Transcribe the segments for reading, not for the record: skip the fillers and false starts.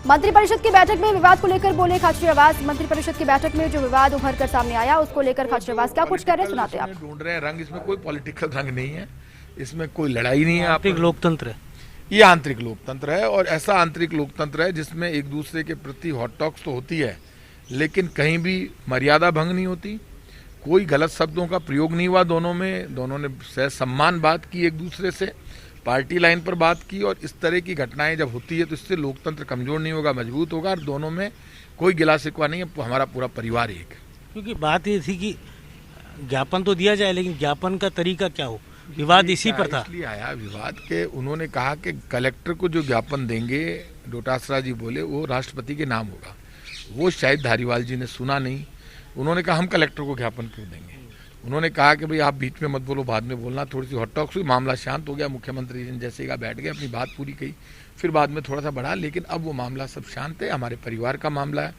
मंत्रिपरिषद की बैठक में विवाद को लेकर बोले खाचरियावास। मंत्रिपरिषद की बैठक में जो विवाद उभर कर सामने आया उसको लेकर खाचरियावास क्या कुछ कह रहे हैं, सुनाते हैं आप। ढूंढ रहे हैं रंग, इसमें कोई पॉलिटिकल रंग नहीं है, इसमें कोई लड़ाई नहीं है। आंतरिक लोकतंत्र है ये, आंतरिक लोकतंत्र है और ऐसा आंतरिक लोकतंत्र है जिसमें एक दूसरे के प्रति हॉट टॉक्स तो होती है, लेकिन कहीं भी मर्यादा भंग नहीं होती, कोई गलत शब्दों का प्रयोग नहीं हुआ। दोनों ने सह सम्मान बात की, एक दूसरे से पार्टी लाइन पर बात की। और इस तरह की घटनाएं जब होती है तो इससे लोकतंत्र कमजोर नहीं होगा, मजबूत होगा। और दोनों में कोई गिला शिकवा नहीं है, हमारा पूरा परिवार एक है। क्योंकि बात ये थी कि ज्ञापन तो दिया जाए, लेकिन ज्ञापन का तरीका क्या हो, विवाद इसी पर था। इसलिए आया विवाद के उन्होंने कहा कि कलेक्टर को जो ज्ञापन देंगे, डोटासरा जी बोले, वो राष्ट्रपति के नाम होगा। वो शायद धारीवाल जी ने सुना नहीं। उन्होंने कहा हम कलेक्टर को ज्ञापन क्यों देंगे। उन्होंने कहा कि भाई आप बीच में मत बोलो, बाद में बोलना। थोड़ी सी हॉट टॉक्स हुई, मामला शांत हो गया। मुख्यमंत्री जी जैसे ही बैठ गए, अपनी बात पूरी कही, फिर बाद में थोड़ा सा बढ़ा, लेकिन अब वो मामला सब शांत है। हमारे परिवार का मामला है।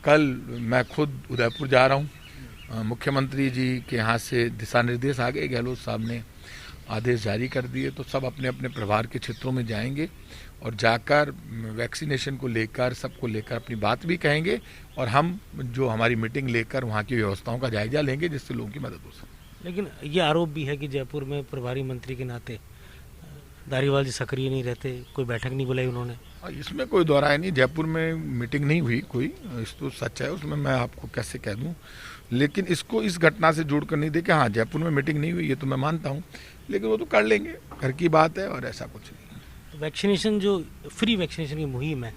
कल मैं खुद उदयपुर जा रहा हूँ, मुख्यमंत्री जी के यहाँ से दिशा निर्देश आ गए, गहलोत साहब ने आदेश जारी कर दिए, तो सब अपने अपने प्रभार के क्षेत्रों में जाएंगे और जाकर वैक्सीनेशन को लेकर, सबको लेकर अपनी बात भी कहेंगे। और हम जो हमारी मीटिंग लेकर वहाँ की व्यवस्थाओं का जायजा लेंगे जिससे लोगों की मदद हो सके। लेकिन ये आरोप भी है कि जयपुर में प्रभारी मंत्री के नाते धारीवाल जी सक्रिय नहीं रहते, कोई बैठक नहीं बुलाई उन्होंने। इसमें कोई दोहराए नहीं, जयपुर में मीटिंग नहीं हुई कोई, इस तो सच है, उसमें मैं आपको कैसे कह दूँ। लेकिन इसको इस घटना से जोड़ कर नहीं दे कि हाँ जयपुर में मीटिंग नहीं हुई, ये तो मैं मानता हूँ, लेकिन वो तो कर लेंगे, घर की बात है और ऐसा कुछ नहीं। वैक्सीनेशन, जो फ्री वैक्सीनेशन की मुहिम है,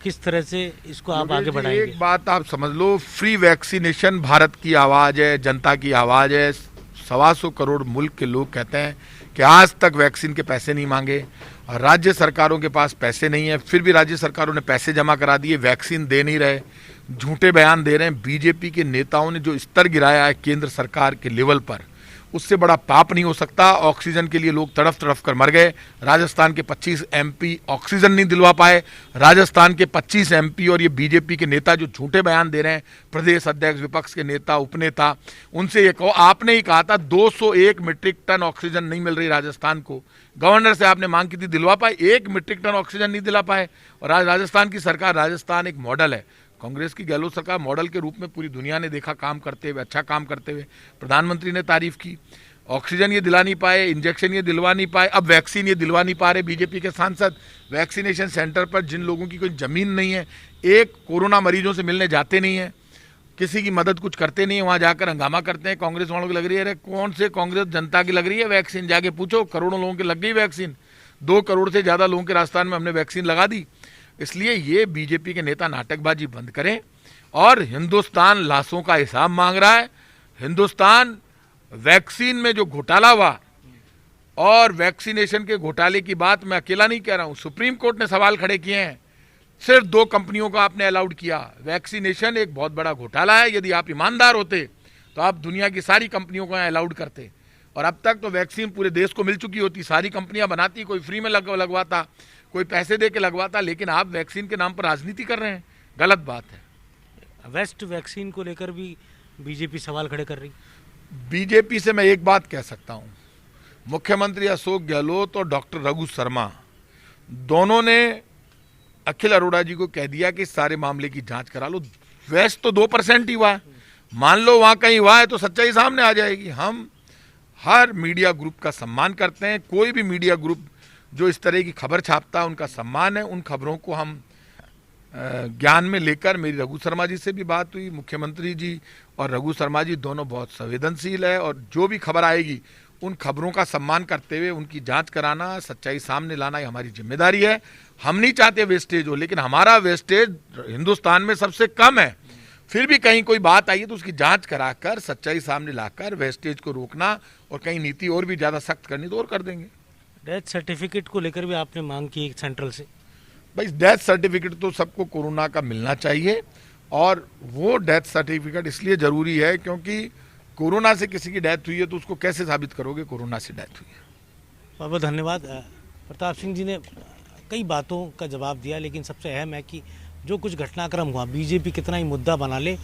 किस तरह से इसको आप आगे बढ़ाएंगे? एक बात आप समझ लो, फ्री वैक्सीनेशन भारत की आवाज़ है, जनता की आवाज़ है। 125 करोड़ मुल्क के लोग कहते हैं कि आज तक वैक्सीन के पैसे नहीं मांगे, और राज्य सरकारों के पास पैसे नहीं है, फिर भी राज्य सरकारों ने पैसे जमा करा दिए, वैक्सीन दे नहीं रहे, झूठे बयान दे रहे हैं। बीजेपी के नेताओं ने जो स्तर गिराया है केंद्र सरकार के लेवल पर, उससे बड़ा पाप नहीं हो सकता। ऑक्सीजन के लिए लोग तड़फ तड़फ कर मर गए। राजस्थान के 25 एमपी ऑक्सीजन नहीं दिलवा पाए। राजस्थान के 25 एमपी और ये बीजेपी के नेता जो झूठे बयान दे रहे हैं, प्रदेश अध्यक्ष, विपक्ष के नेता, उपनेता, उनसे ये कहो, आपने ही कहा था 201 मीट्रिक टन ऑक्सीजन नहीं मिल रही राजस्थान को। गवर्नर से आपने मांग की थी, दिलवा पाए? 1 मीट्रिक टन ऑक्सीजन नहीं दिला पाए। और आज राजस्थान की सरकार, राजस्थान एक मॉडल है, कांग्रेस की गहलोत सरकार मॉडल के रूप में पूरी दुनिया ने देखा काम करते हुए, अच्छा काम करते हुए। प्रधानमंत्री ने तारीफ की। ऑक्सीजन ये दिला नहीं पाए, इंजेक्शन ये दिलवा नहीं पाए, अब वैक्सीन ये दिलवा नहीं पा रहे बीजेपी के सांसद। वैक्सीनेशन सेंटर पर जिन लोगों की कोई जमीन नहीं है, एक कोरोना मरीजों से मिलने जाते नहीं है, किसी की मदद कुछ करते नहीं है, वहां जाकर हंगामा करते हैं। कांग्रेस वालों की लग रही है, अरे कौन से कांग्रेस जनता की लग रही है वैक्सीन? जाके पूछो, करोड़ों लोगों की लग गई वैक्सीन। 2 करोड़ से ज्यादा लोगों के राजस्थान में हमने वैक्सीन लगा दी। इसलिए ये बीजेपी के नेता नाटकबाजी बंद करें। और हिंदुस्तान लाशों का हिसाब मांग रहा है। हिंदुस्तान वैक्सीन में जो घोटाला हुआ, और वैक्सीनेशन के घोटाले की बात मैं अकेला नहीं कह रहा हूं, सुप्रीम कोर्ट ने सवाल खड़े किए हैं। सिर्फ 2 कंपनियों को आपने अलाउड किया। वैक्सीनेशन एक बहुत बड़ा घोटाला है। यदि आप ईमानदार होते तो आप दुनिया की सारी कंपनियों को अलाउड करते, और अब तक तो वैक्सीन पूरे देश को मिल चुकी होती। सारी कंपनियां बनाती, कोई फ्री में लगवाता, कोई पैसे दे के लगवाता, लेकिन आप वैक्सीन के नाम पर राजनीति कर रहे हैं, गलत बात है। वेस्ट वैक्सीन को लेकर भी बीजेपी सवाल खड़े कर रही। बीजेपी से मैं एक बात कह सकता हूं, मुख्यमंत्री अशोक गहलोत और डॉक्टर रघु शर्मा दोनों ने अखिल अरोड़ा जी को कह दिया कि सारे मामले की जांच करा लो। वेस्ट तो 2% ही हुआ है, मान लो वहां कहीं हुआ है तो सच्चाई सामने आ जाएगी। हम हर मीडिया ग्रुप का सम्मान करते हैं। कोई भी मीडिया ग्रुप जो इस तरह की खबर छापता है उनका सम्मान है। उन खबरों को हम ज्ञान में लेकर, मेरी रघु शर्मा जी से भी बात हुई, मुख्यमंत्री जी और रघु शर्मा जी दोनों बहुत संवेदनशील है, और जो भी खबर आएगी उन खबरों का सम्मान करते हुए उनकी जांच कराना, सच्चाई सामने लाना, ये हमारी जिम्मेदारी है। हम नहीं चाहते वेस्टेज हो, लेकिन हमारा वेस्टेज हिंदुस्तान में सबसे कम है। फिर भी कहीं कोई बात आई है तो उसकी जांच कराकर, सच्चाई सामने लाकर वेस्टेज को रोकना, और कहीं नीति और भी ज्यादा सख्त करनी तो और कर देंगे। डेथ सर्टिफिकेट को लेकर भी आपने मांग की सेंट्रल से। भाई डेथ सर्टिफिकेट तो सबको कोरोना का मिलना चाहिए, और वो डेथ सर्टिफिकेट इसलिए जरूरी है क्योंकि कोरोना से किसी की डेथ हुई है तो उसको कैसे साबित करोगे कोरोना से डेथ हुई है। बहुत बहुत धन्यवाद। प्रताप सिंह जी ने कई बातों का जवाब दिया, लेकिन सबसे अहम है कि जो कुछ घटनाक्रम हुआ, बीजेपी कितना ही मुद्दा बना ले,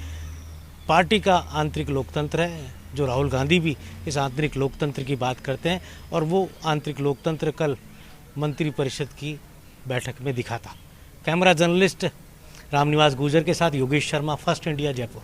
पार्टी का आंतरिक लोकतंत्र है। जो राहुल गांधी भी इस आंतरिक लोकतंत्र की बात करते हैं, और वो आंतरिक लोकतंत्र कल मंत्रिपरिषद की बैठक में दिखा था। कैमरा जर्नलिस्ट रामनिवास गुर्जर के साथ योगेश शर्मा, फर्स्ट इंडिया, जयपुर।